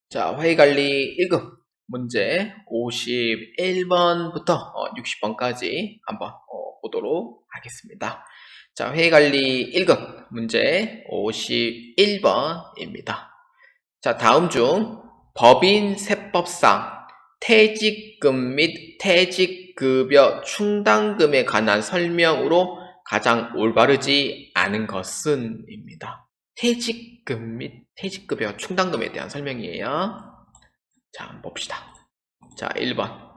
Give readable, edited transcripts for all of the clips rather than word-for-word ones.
자, 회의관리 1급 문제 51번부터 60번까지 한번 보도록 하겠습니다. 자, 회의관리 1급 문제 51번입니다. 자, 다음 중 법인 세법상 퇴직금 및 퇴직급여 충당금에 관한 설명으로 가장 올바르지 않은 것은 입니다. 퇴직금 및 퇴직급여 충당금에 대한 설명이에요. 자, 한번 봅시다. 자, 1번.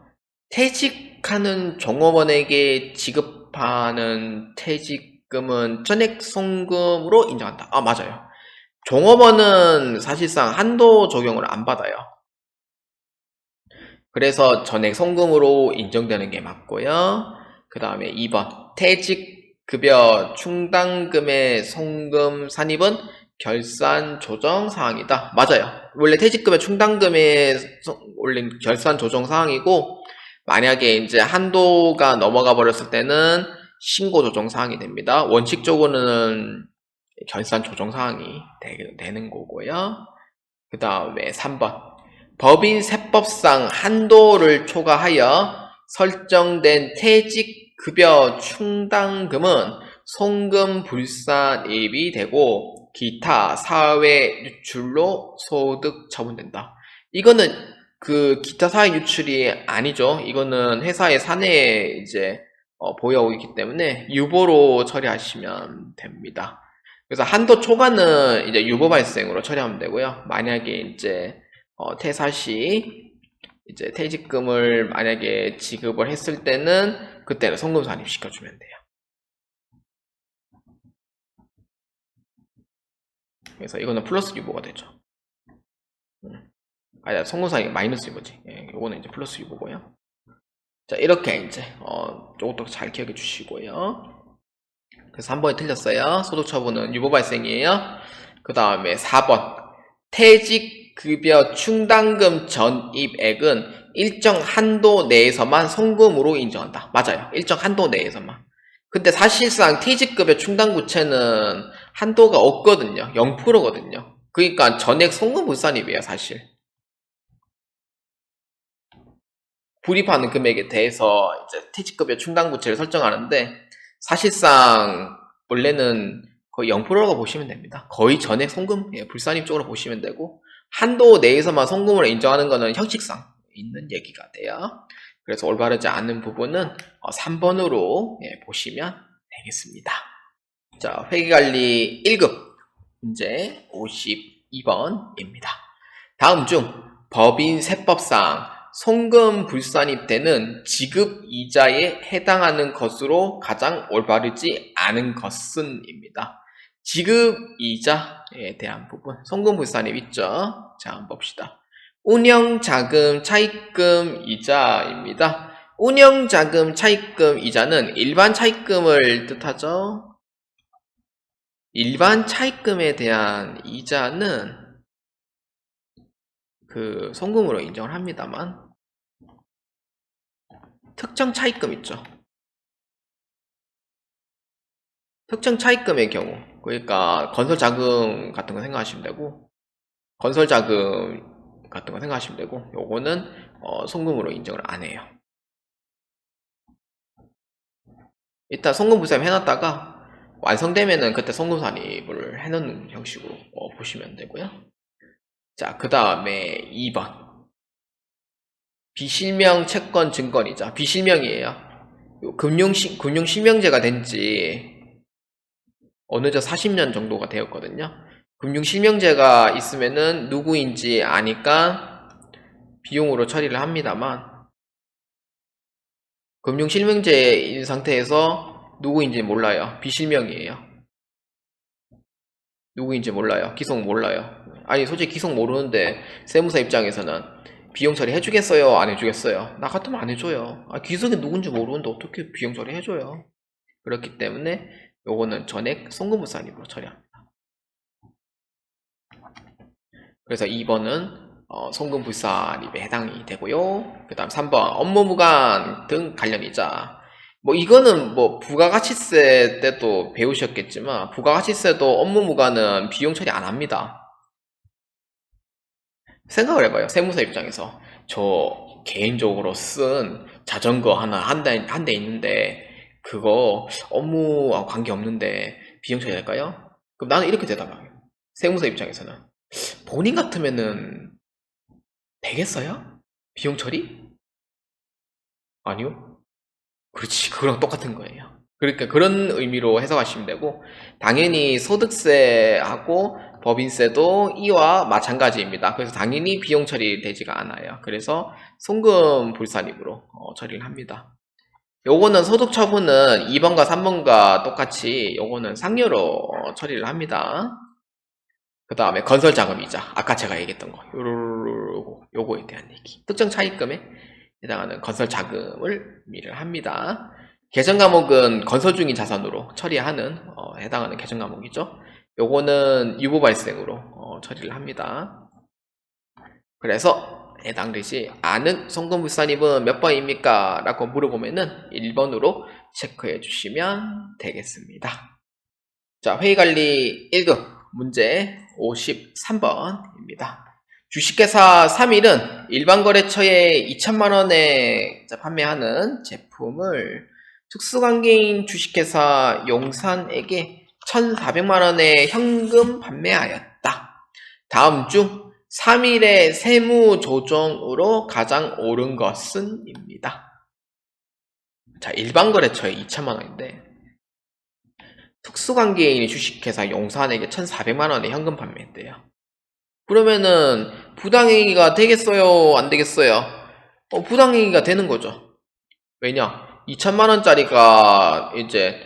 퇴직하는 종업원에게 지급하는 퇴직금은 전액 송금으로 인정한다. 아, 맞아요. 종업원은 사실상 한도 적용을 안 받아요. 그래서 전액 송금으로 인정되는 게 맞고요. 그 다음에 2번. 퇴직급여 충당금의 송금 산입은 결산 조정 사항이다. 맞아요. 원래 퇴직급여 충당금의 원래 결산 조정 사항이고, 만약에 이제 한도가 넘어가 버렸을 때는 신고 조정 사항이 됩니다. 원칙적으로는 결산 조정 사항이 되는 거고요. 그 다음에 3번. 법인 세법상 한도를 초과하여 설정된 퇴직급여 충당금은 송금 불산입이 되고 기타 사회 유출로 소득 처분된다. 이거는 그 기타 사회 유출이 아니죠. 이거는 회사의 사내에 이제 보여오고 있기 때문에 유보로 처리하시면 됩니다. 그래서 한도 초과는 이제 유보 발생으로 처리하면 되고요. 만약에 이제 퇴사 시 이제 퇴직금을 만약에 지급을 했을 때는 그때는 송금 산입 시켜주면 돼요. 그래서 이거는 플러스 유보가 되죠. 아니, 송금 산입 마이너스 유보지. 예, 이거는 이제 플러스 유보고요. 자, 이렇게 이제 조금 잘 기억해 주시고요. 그래서 한 번에 틀렸어요. 소득 처분은 유보 발생이에요. 그 다음에 4번. 퇴직급여 충당금 전입액은 일정 한도 내에서만 송금으로 인정한다. 맞아요. 일정 한도 내에서만. 근데 사실상 퇴직급여 충당부채는 한도가 없거든요. 0%거든요. 그러니까 전액 송금 불산입이에요, 사실. 불입하는 금액에 대해서 이제 퇴직급여 충당부채를 설정하는데, 사실상 원래는 거의 0%라고 보시면 됩니다. 거의 전액 송금, 불산입 쪽으로 보시면 되고, 한도 내에서만 송금을 인정하는 것은 형식상 있는 얘기가 돼요. 그래서 올바르지 않은 부분은 3번으로 보시면 되겠습니다. 자, 회계관리 1급 문제 52번입니다. 다음 중 법인 세법상 송금 불산입 때는 지급 이자에 해당하는 것으로 가장 올바르지 않은 것은 입니다. 지급 이자에 대한 부분, 송금 불산입 있죠? 자, 한번 봅시다. 운영자금 차입금 이자입니다. 운영자금 차입금 이자는 일반 차입금을 뜻하죠? 일반 차입금에 대한 이자는 그 송금으로 인정을 합니다만, 특정 차입금 있죠. 특정 차입금의 경우, 그러니까 건설자금 같은 거 생각하시면 되고, 건설자금 같은 거 생각하시면 되고, 요거는 송금으로 인정을 안 해요. 일단 송금 불산입 해놨다가 완성되면은 그때 송금 산입을 해놓는 형식으로 보시면 되고요. 자, 그 다음에 2번. 비실명 채권 증권이자 비실명이에요. 금융실명제가 된지 어느덧 40년 정도가 되었거든요. 금융실명제가 있으면은 누구인지 아니까 비용으로 처리를 합니다만, 금융실명제인 상태에서 누구인지 몰라요. 비실명이에요. 누구인지 몰라요. 기속 몰라요. 아니, 솔직히 기속 모르는데 세무사 입장에서는 비용 처리 해주겠어요? 안 해주겠어요? 나 같으면 안 해줘요. 기속이 누군지 모르는데 어떻게 비용 처리 해줘요? 그렇기 때문에 요거는 전액 송금불산입으로 처리합니다. 그래서 2번은 송금불산입에 해당이 되고요. 그 다음 3번 업무무관 등 관련이자, 뭐 이거는 뭐 부가가치세 때도 배우셨겠지만 부가가치세도 업무무관은 비용 처리 안 합니다. 생각을 해봐요. 세무사 입장에서 저 개인적으로 쓴 자전거 하나 한 대 있는데 그거 업무와 관계없는데 비용 처리할까요? 그럼 나는 이렇게 대답해요. 세무사 입장에서는 본인 같으면은 되겠어요? 비용 처리? 아니요. 그렇지. 그거랑 똑같은 거예요. 그러니까 그런 의미로 해석하시면 되고, 당연히 소득세하고 법인세도 이와 마찬가지입니다. 그래서 당연히 비용 처리되지가 않아요. 그래서 송금 불산입으로 처리를 합니다. 요거는 소득 처분은 2번과 3번과 똑같이 요거는 상여로 처리를 합니다. 그 다음에 건설 자금이자 아까 제가 얘기했던 거 요거에 대한 얘기. 특정 차입금에 해당하는 건설 자금을 의미를 합니다. 개정 과목은 건설 중인 자산으로 처리하는 해당하는 개정 과목이죠. 요거는 유보 발생으로 처리를 합니다. 그래서 해당되지 않은 송금불산입은 몇 번입니까? 라고 물어보면은 1번으로 체크해 주시면 되겠습니다. 자, 회의관리 1급 문제 53번입니다. 주식회사 3일은 일반거래처에 2천만원에 판매하는 제품을 특수관계인 주식회사 용산에게 1,400만원에 현금 판매하였다. 다음 중 3일의 세무조정으로 가장 옳은 것은? 입니다. 자, 일반거래처에 2천만원인데 특수관계인이 주식회사 용산에게 1,400만원에 현금 판매했대요. 그러면은 부당행위가 되겠어요? 안 되겠어요? 부당행위가 되는 거죠. 왜냐? 2천만원짜리가 이제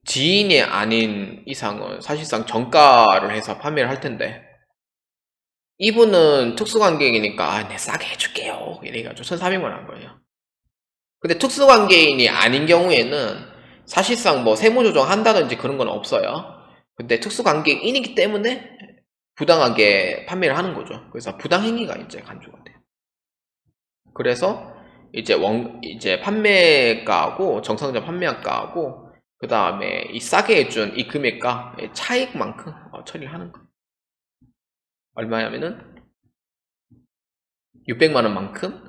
지인이 아닌 이상은 사실상 정가를 해서 판매를 할 텐데 이분은 특수관계인이니까 네 싸게 해줄게요 이래가지고 1,400만 원 한 거예요. 근데 특수관계인이 아닌 경우에는 사실상 뭐 세무조정 한다든지 그런 건 없어요. 근데 특수관계인이기 때문에 부당하게 판매를 하는 거죠. 그래서 부당행위가 이제 간주가 돼요. 그래서 이제 판매가하고 정상적 판매가하고 그 다음에 이 싸게 해준 이 금액과 차익만큼 처리를 하는 거예요. 얼마냐면은 600만 원만큼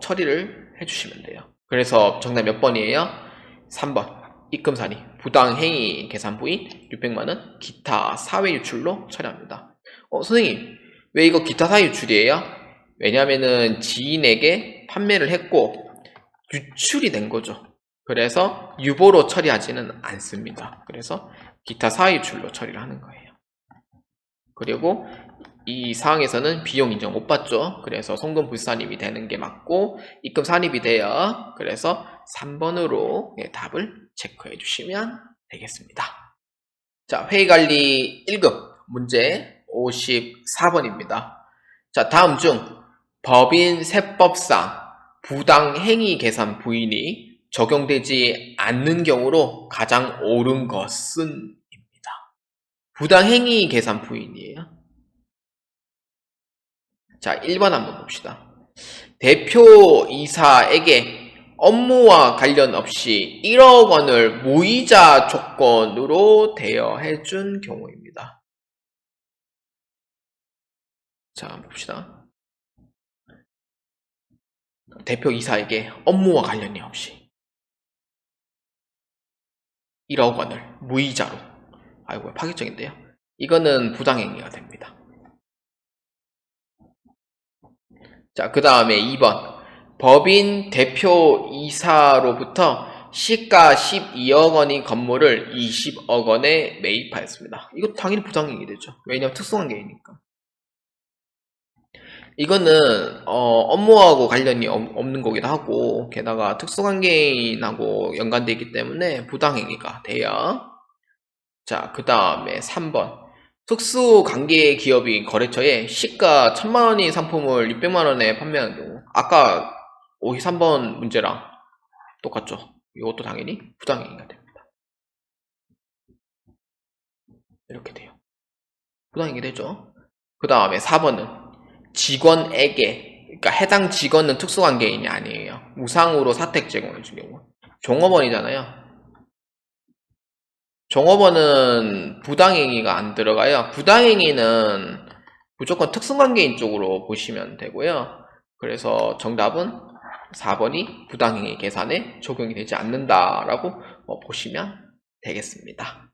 처리를 해주시면 돼요. 그래서 정답 몇 번이에요? 3번. 입금사리 부당행위 계산부인 600만원 기타 사외유출로 처리합니다. 선생님 왜 이거 기타 사외유출이에요? 왜냐면은 지인에게 판매를 했고 유출이 된 거죠. 그래서 유보로 처리하지는 않습니다. 그래서 기타 사외유출로 처리를 하는 거예요. 그리고 이 사항에서는 비용 인정 못 받죠. 그래서 송금 불산입이 되는 게 맞고 입금 산입이 돼요. 그래서 3번으로 답을 체크해 주시면 되겠습니다. 자, 회의관리 1급 문제 54번입니다. 자, 다음 중 법인 세법상 부당행위 계산 부인이 적용되지 않는 경우로 가장 옳은 것은? 입니다. 부당행위 계산 부인이에요. 자, 1번 한번 봅시다. 대표이사에게 업무와 관련 없이 1억 원을 무이자 조건으로 대여해준 경우입니다. 자, 한번 봅시다. 대표이사에게 업무와 관련이 없이 1억 원을 무이자로, 아이고 파격적인데요. 이거는 부당행위가 됩니다. 자, 그 다음에 2번. 법인 대표이사로부터 시가 12억 원의 건물을 20억 원에 매입하였습니다. 이거 당연히 부당행위 되죠. 왜냐하면 특수관계이니까. 이거는 업무하고 관련이 없는 거기도 하고 게다가 특수관계인하고 연관되어 있기 때문에 부당행위가 돼요. 자, 그 다음에 3번. 특수관계 기업인 거래처에 시가 1,000만 원인 상품을 600만 원에 판매하는 경우, 아까 53번 문제랑 똑같죠. 이것도 당연히 부당행위가 됩니다. 이렇게 돼요. 부당행위 되죠. 그 다음에 4번은 직원에게, 그러니까 해당 직원은 특수관계인이 아니에요. 무상으로 사택 제공해 준 경우. 종업원이잖아요. 종업원은 부당행위가 안 들어가요. 부당행위는 무조건 특수관계인 쪽으로 보시면 되고요. 그래서 정답은 4번이 부당행위 계산에 적용이 되지 않는다라고 보시면 되겠습니다.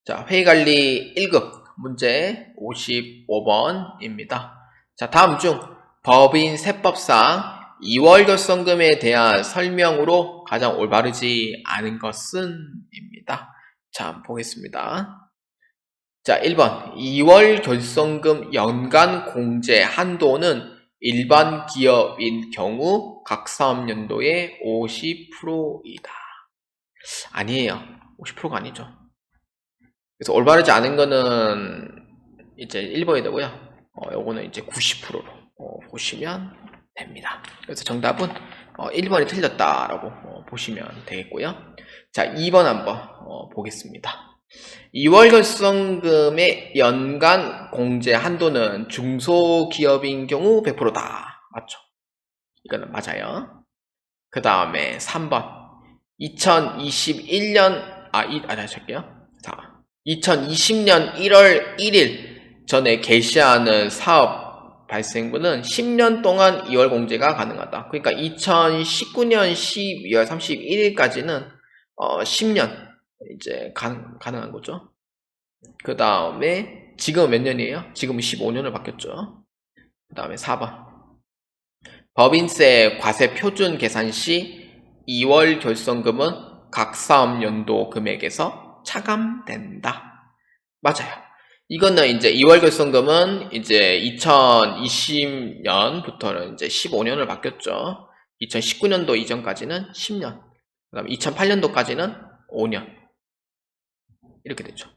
자, 회의관리 1급 문제 55번입니다. 자, 다음 중 법인 세법상 2월 결성금에 대한 설명으로 가장 올바르지 않은 것은? 입니다. 자, 보겠습니다. 자, 1번 2월 결성금 연간 공제 한도는 일반 기업인 경우 각 사업연도의 50%이다. 아니에요. 50%가 아니죠. 그래서 올바르지 않은 거는 이제 1번이 되고요. 요거는 이제 90%로 보시면 됩니다. 그래서 정답은 1번이 틀렸다라고 보시면 되겠고요. 자, 2번 한번 보겠습니다. 2월 결성금의 연간 공제 한도는 중소기업인 경우 100%다. 맞죠? 이거는 맞아요. 그 다음에 3번 2021년 다시 할게요. 자, 2020년 1월 1일 전에 개시하는 사업 발생분은 10년 동안 2월 공제가 가능하다. 그러니까 2019년 12월 31일까지는 10년 이제 가능한 거죠. 그 다음에 지금은 몇 년이에요? 지금은 15년을 바뀌었죠. 그 다음에 4번 법인세 과세 표준 계산 시 2월 결성금은 각 사업 연도 금액에서 차감된다. 맞아요. 이거는 이제 2월 결성금은 이제 2020년부터는 이제 15년을 바뀌었죠. 2019년도 이전까지는 10년. 그 다음에 2008년도까지는 5년. 이렇게 됐죠.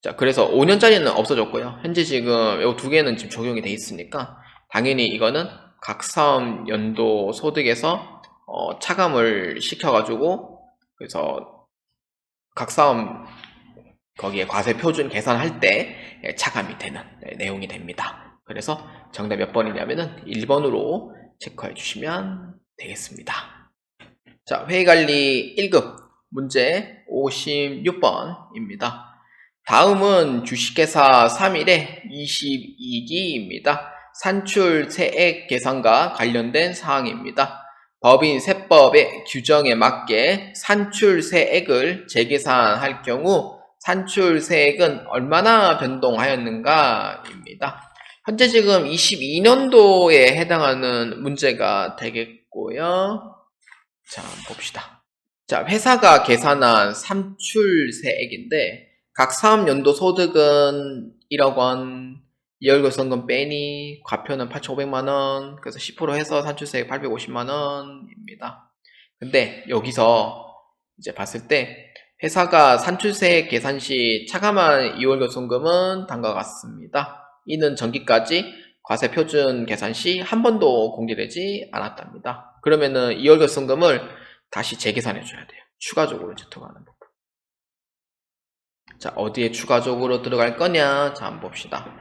자, 그래서 5년짜리는 없어졌고요. 현재 지금 이 두 개는 지금 적용이 돼 있으니까 당연히 이거는 각 사업 연도 소득에서 차감을 시켜가지고 그래서 각 사업 거기에 과세 표준 계산할 때 차감이 되는 내용이 됩니다. 그래서 정답 몇 번이냐면은 1번으로 체크해 주시면 되겠습니다. 자, 회의관리 1급 문제 56번입니다. 다음은 주식회사 3일의 22기입니다. 산출 세액 계산과 관련된 사항입니다. 법인 세법의 규정에 맞게 산출 세액을 재계산할 경우 산출 세액은 얼마나 변동하였는가? 입니다. 현재 지금 22년도에 해당하는 문제가 되겠고요. 자, 봅시다. 자, 회사가 계산한 산출 세액인데 각 사업연도 소득은 1억 원, 2월 결성금 빼니 과표는 8,500만원, 그래서 10% 해서 산출세액 850만원입니다. 근데 여기서 이제 봤을 때 회사가 산출세액 계산 시 차감한 2월 결성금은 다음과 같습니다. 이는 전기까지 과세 표준 계산 시 한 번도 공개되지 않았답니다. 그러면은 2월 결성금을 다시 재계산해 줘야 돼요. 추가적으로 이제 들어가는 부분. 자, 어디에 추가적으로 들어갈 거냐? 자, 한번 봅시다.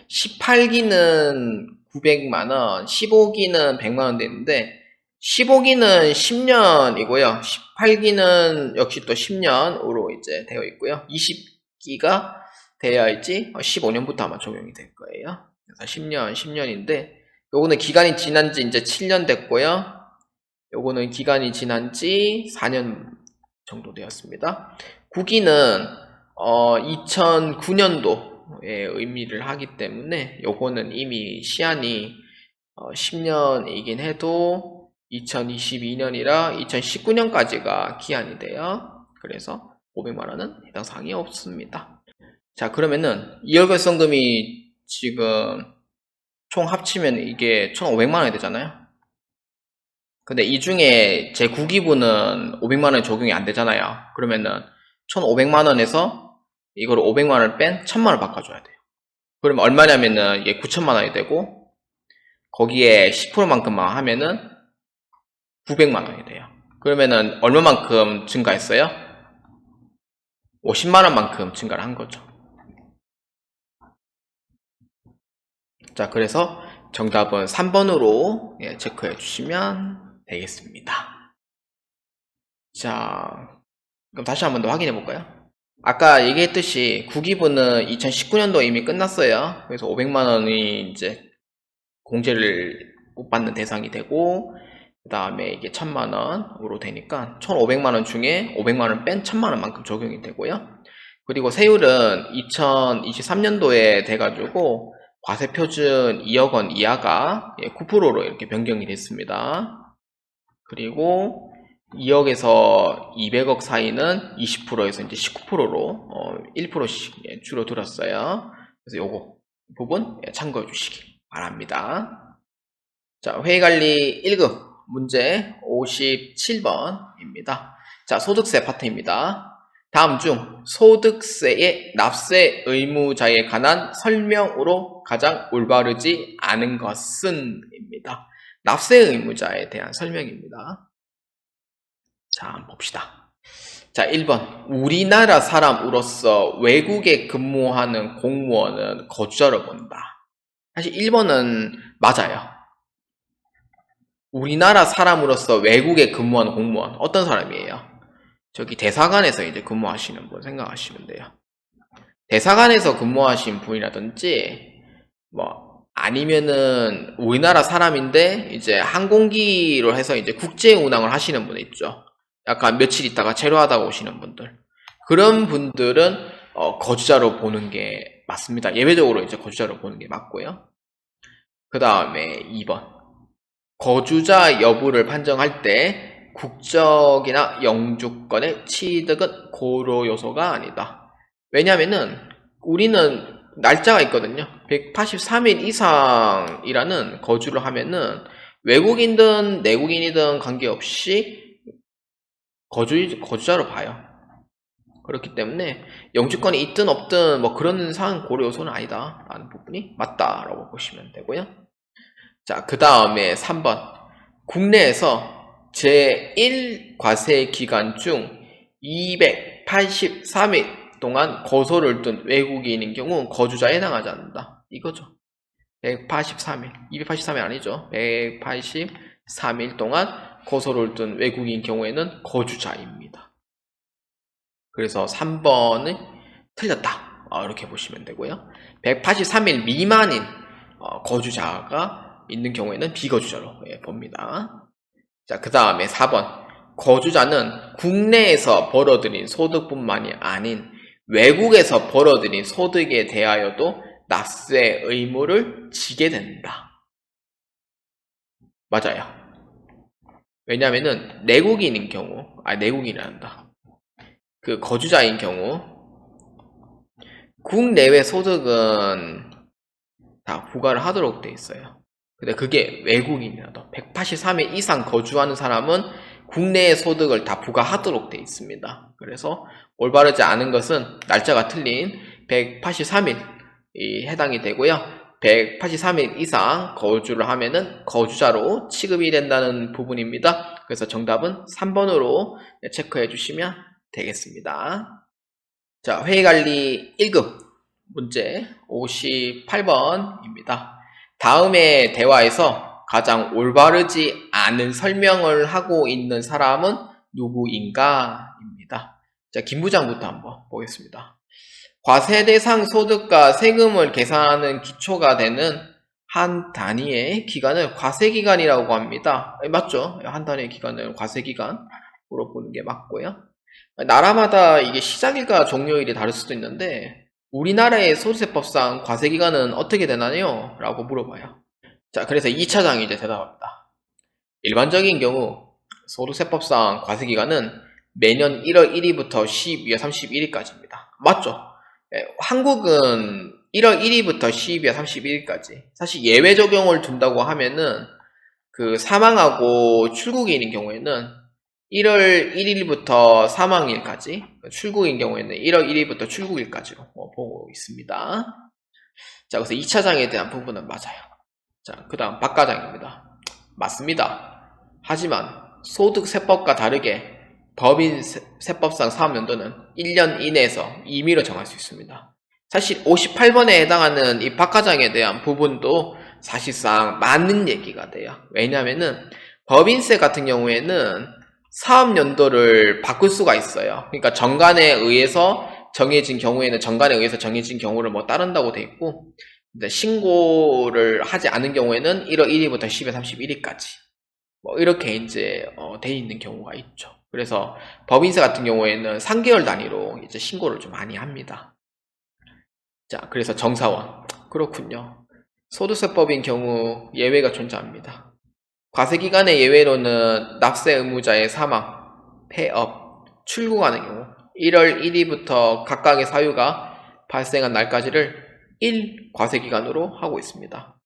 18기는 900만원, 15기는 100만원 되는데 15기는 10년이고요. 18기는 역시 또 10년으로 이제 되어 있고요. 20기가 되어 있지 15년부터 아마 적용이 될 거예요. 그래서 10년인데 요거는 기간이 지난 지 이제 7년 됐고요. 요거는 기간이 지난 지 4년 정도 되었습니다. 9기는 2009년도에 의미를 하기 때문에 요거는 이미 시한이 10년이긴 해도 2022년이라 2019년까지가 기한이 돼요. 그래서 500만원은 해당 사항이 없습니다. 자, 그러면은 2월 결성금이 지금 총 합치면 이게 1,500만원이 되잖아요. 근데 이 중에 제 9기분은 500만원이 적용이 안 되잖아요. 그러면은 1,500만원에서 이걸 500만원을 뺀 1,000만원 바꿔줘야 돼요. 그러면 얼마냐면은 이게 9,000만원이 되고 거기에 10%만큼만 하면은 900만원이 돼요. 그러면은 얼마만큼 증가했어요? 50만원만큼 증가를 한 거죠. 자, 그래서 정답은 3번으로 체크해 주시면 되겠습니다. 자, 그럼 다시 한 번 더 확인해 볼까요? 아까 얘기했듯이 구기부는 2019년도에 이미 끝났어요. 그래서 500만원이 이제 공제를 못 받는 대상이 되고, 그 다음에 이게 1000만원으로 되니까 1500만원 중에 500만원 뺀 1000만원만큼 적용이 되고요. 그리고 세율은 2023년도에 돼가지고 과세표준 2억원 이하가 9%로 이렇게 변경이 됐습니다. 그리고 2억에서 200억 사이는 20%에서 이제 19%로 1%씩 줄어들었어요. 그래서 요거 부분 참고해 주시기 바랍니다. 자, 회의관리 1급 문제 57번입니다. 자, 소득세 파트입니다. 다음 중 소득세의 납세 의무자에 관한 설명으로 가장 올바르지 않은 것은 입니다. 납세 의무자에 대한 설명입니다. 자, 한번 봅시다. 자, 1번. 우리나라 사람으로서 외국에 근무하는 공무원은 거주자로 본다. 사실 1번은 맞아요. 우리나라 사람으로서 외국에 근무하는 공무원 어떤 사람이에요? 저기 대사관에서 이제 근무하시는 분 생각하시면 돼요. 대사관에서 근무하신 분이라든지 뭐 아니면은 우리나라 사람인데 이제 항공기로 해서 이제 국제 운항을 하시는 분 있죠. 약간 며칠 있다가 체류하다가 오시는 분들. 그런 분들은 거주자로 보는 게 맞습니다. 예외적으로 이제 거주자로 보는 게 맞고요. 그 다음에 2번. 거주자 여부를 판정할 때 국적이나 영주권의 취득은 고려 요소가 아니다. 왜냐면은 우리는 날짜가 있거든요. 183일 이상이라는 거주를 하면은 외국인이든 내국인이든 관계없이 거주자로 봐요. 그렇기 때문에 영주권이 있든 없든 뭐 그런 상황 고려 요소는 아니다 라는 부분이 맞다라고 보시면 되고요. 자, 그 다음에 3번. 국내에서 제1과세 기간 중 283일 동안 거소를 둔 외국인인 경우 거주자에 해당하지 않는다. 이거죠. 183일. 283일 아니죠. 183일 동안 거소를 둔 외국인 경우에는 거주자입니다. 그래서 3번은 틀렸다. 이렇게 보시면 되고요. 183일 미만인 거주자가 있는 경우에는 비거주자로 봅니다. 자, 그 다음에 4번. 거주자는 국내에서 벌어들인 소득뿐만이 아닌 외국에서 벌어들인 소득에 대하여도 납세 의무를 지게 된다. 맞아요. 왜냐면은 내국인인 경우, 내국인이란다. 그 거주자인 경우 국내외 소득은 다 부과를 하도록 돼 있어요. 근데 그게 외국인이라도 183일 이상 거주하는 사람은 국내의 소득을 다 부과하도록 돼 있습니다. 그래서 올바르지 않은 것은 날짜가 틀린 183일이 해당이 되고요. 183일 이상 거주를 하면은 거주자로 취급이 된다는 부분입니다. 그래서 정답은 3번으로 체크해 주시면 되겠습니다. 자, 회의관리 1급 문제 58번입니다. 다음의 대화에서 가장 올바르지 않은 설명을 하고 있는 사람은 누구인가? 입니다. 자, 김 부장부터 한번 보겠습니다. 과세 대상 소득과 세금을 계산하는 기초가 되는 한 단위의 기간을 과세기간이라고 합니다. 맞죠? 한 단위의 기간을 과세기간으로 보는 게 맞고요. 나라마다 이게 시작일과 종료일이 다를 수도 있는데 우리나라의 소득세법상 과세기간은 어떻게 되나요? 라고 물어봐요. 자, 그래서 2차장이 이제 대답합니다. 일반적인 경우 소득세법상 과세기간은 매년 1월 1일부터 12월 31일까지입니다. 맞죠? 한국은 1월 1일부터 12월 31일까지. 사실 예외 적용을 둔다고 하면은 그 사망하고 출국인인 경우에는 1월 1일부터 사망일까지, 출국인 경우에는 1월 1일부터 출국일까지로 보고 있습니다. 자, 그래서 2차장에 대한 부분은 맞아요. 자, 그 다음 박과장입니다. 맞습니다. 하지만 소득세법과 다르게 법인세법상 사업연도는 1년 이내에서 임의로 정할 수 있습니다. 사실 58번에 해당하는 이 박과장에 대한 부분도 사실상 맞는 얘기가 돼요. 왜냐면은 법인세 같은 경우에는 사업연도를 바꿀 수가 있어요. 그러니까 정관에 의해서 정해진 경우에는 정관에 의해서 정해진 경우를 뭐 따른다고 돼 있고, 신고를 하지 않은 경우에는 1월 1일부터 10월 31일까지 뭐 이렇게 이제 돼 있는 경우가 있죠. 그래서 법인세 같은 경우에는 3개월 단위로 이제 신고를 좀 많이 합니다. 자, 그래서 정사원. 그렇군요. 소득세법인 경우 예외가 존재합니다. 과세기간의 예외로는 납세 의무자의 사망, 폐업, 출국하는 경우 1월 1일부터 각각의 사유가 발생한 날까지를 1 과세기간으로 하고 있습니다.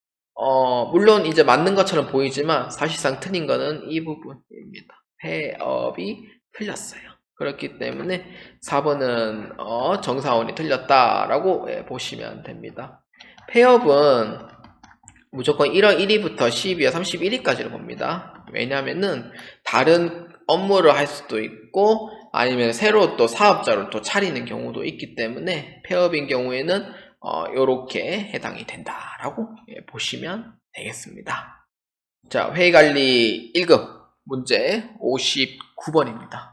물론 이제 맞는 것처럼 보이지만 사실상 틀린 거는 이 부분입니다. 폐업이 틀렸어요. 그렇기 때문에 4번은 정사원이 틀렸다라고 보시면 됩니다. 폐업은 무조건 1월 1일부터 12월 31일까지를 봅니다. 왜냐하면은 다른 업무를 할 수도 있고 아니면 새로 또 사업자를 또 차리는 경우도 있기 때문에 폐업인 경우에는 요렇게 해당이 된다라고 보시면 되겠습니다. 자, 회의관리 1급 문제 59번입니다.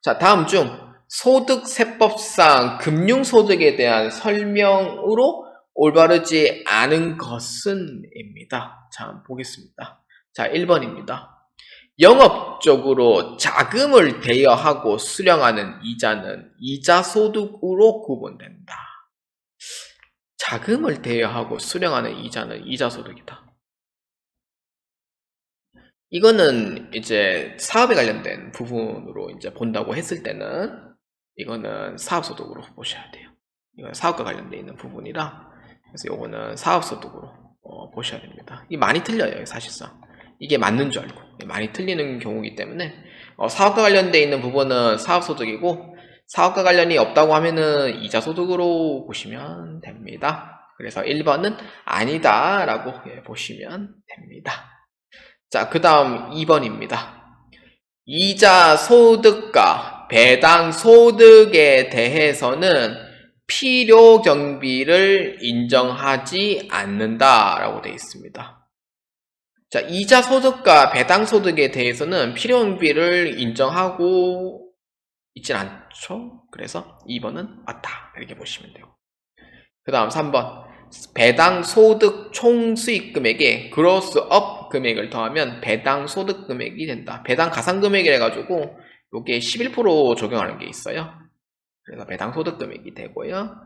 자, 다음 중 소득세법상 금융소득에 대한 설명으로 올바르지 않은 것은 입니다. 자, 보겠습니다. 자, 1번입니다. 영업적으로 자금을 대여하고 수령하는 이자는 이자소득으로 구분된다. 자금을 대여하고 수령하는 이자는 이자소득이다. 이거는 이제 사업에 관련된 부분으로 이제 본다고 했을 때는 이거는 사업소득으로 보셔야 돼요. 이건 사업과 관련되어 있는 부분이라 그래서 이거는 사업소득으로 보셔야 됩니다. 이게 많이 틀려요, 사실상. 이게 맞는 줄 알고 많이 틀리는 경우이기 때문에 사업과 관련되어 있는 부분은 사업소득이고 사업과 관련이 없다고 하면은 이자소득으로 보시면 됩니다. 그래서 1번은 아니다 라고 보시면 됩니다. 자, 그 다음 2번입니다. 이자 소득과 배당 소득에 대해서는 필요 경비를 인정하지 않는다 라고 되어 있습니다. 자, 이자 소득과 배당 소득에 대해서는 필요 경비를 인정하고 있진 않죠. 그래서 2번은 맞다 이렇게 보시면 돼요. 그 다음 3번 배당 소득 총 수익 금액에 그로스 업 금액을 더하면 배당 소득 금액이 된다. 배당 가산 금액이라 해가지고 요게 11% 적용하는 게 있어요. 그래서 배당 소득 금액이 되고요.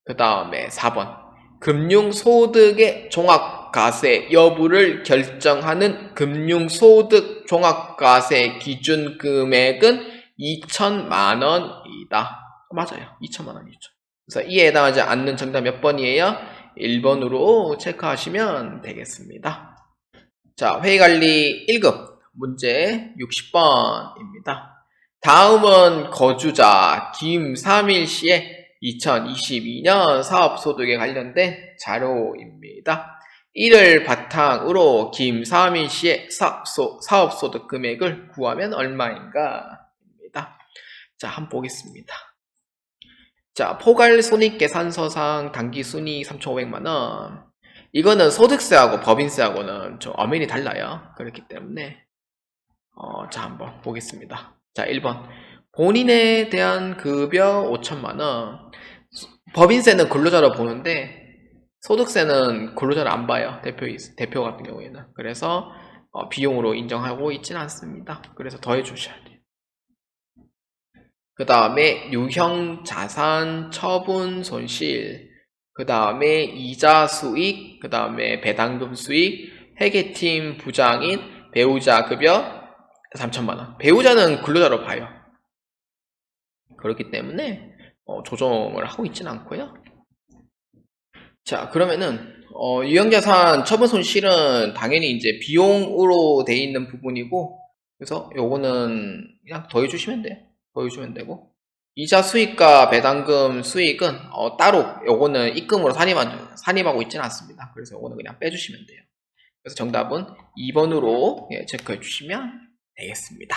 그 다음에 4번 금융소득의 종합과세 여부를 결정하는 금융소득 종합과세 기준 금액은 2천만 원이다. 맞아요. 2천만 원이죠. 그래서 이에 해당하지 않는 정답 몇 번이에요? 1번으로 체크하시면 되겠습니다. 자, 회의관리 1급 문제 60번입니다. 다음은 거주자 김삼일 씨의 2022년 사업소득에 관련된 자료입니다. 이를 바탕으로 김삼일 씨의 사업소득 금액을 구하면 얼마인가? 입니다. 자, 한번 보겠습니다. 자, 포괄손익계산서상 당기순이익 3,500만원. 이거는 소득세하고 법인세하고는 좀 엄연히 달라요. 그렇기 때문에 자, 한번 보겠습니다. 자, 1번 본인에 대한 급여 5천만원. 법인세는 근로자로 보는데 소득세는 근로자를 안 봐요. 대표 같은 경우에는. 그래서 비용으로 인정하고 있지는 않습니다. 그래서 더해 주셔야 돼요. 그 다음에 유형 자산 처분 손실, 그 다음에 이자 수익, 그 다음에 배당금 수익, 회계팀 부장인 배우자 급여 3천만원. 배우자는 근로자로 봐요. 그렇기 때문에 조정을 하고 있지는 않고요. 자, 그러면은 유형자산 처분 손실은 당연히 이제 비용으로 돼 있는 부분이고, 그래서 요거는 그냥 더해주시면 돼요. 더해주면 되고, 이자 수익과 배당금 수익은 따로 요거는 입금으로 산입하고 있지는 않습니다. 그래서 요거는 그냥 빼주시면 돼요. 그래서 정답은 2번으로 체크해 주시면 되겠습니다.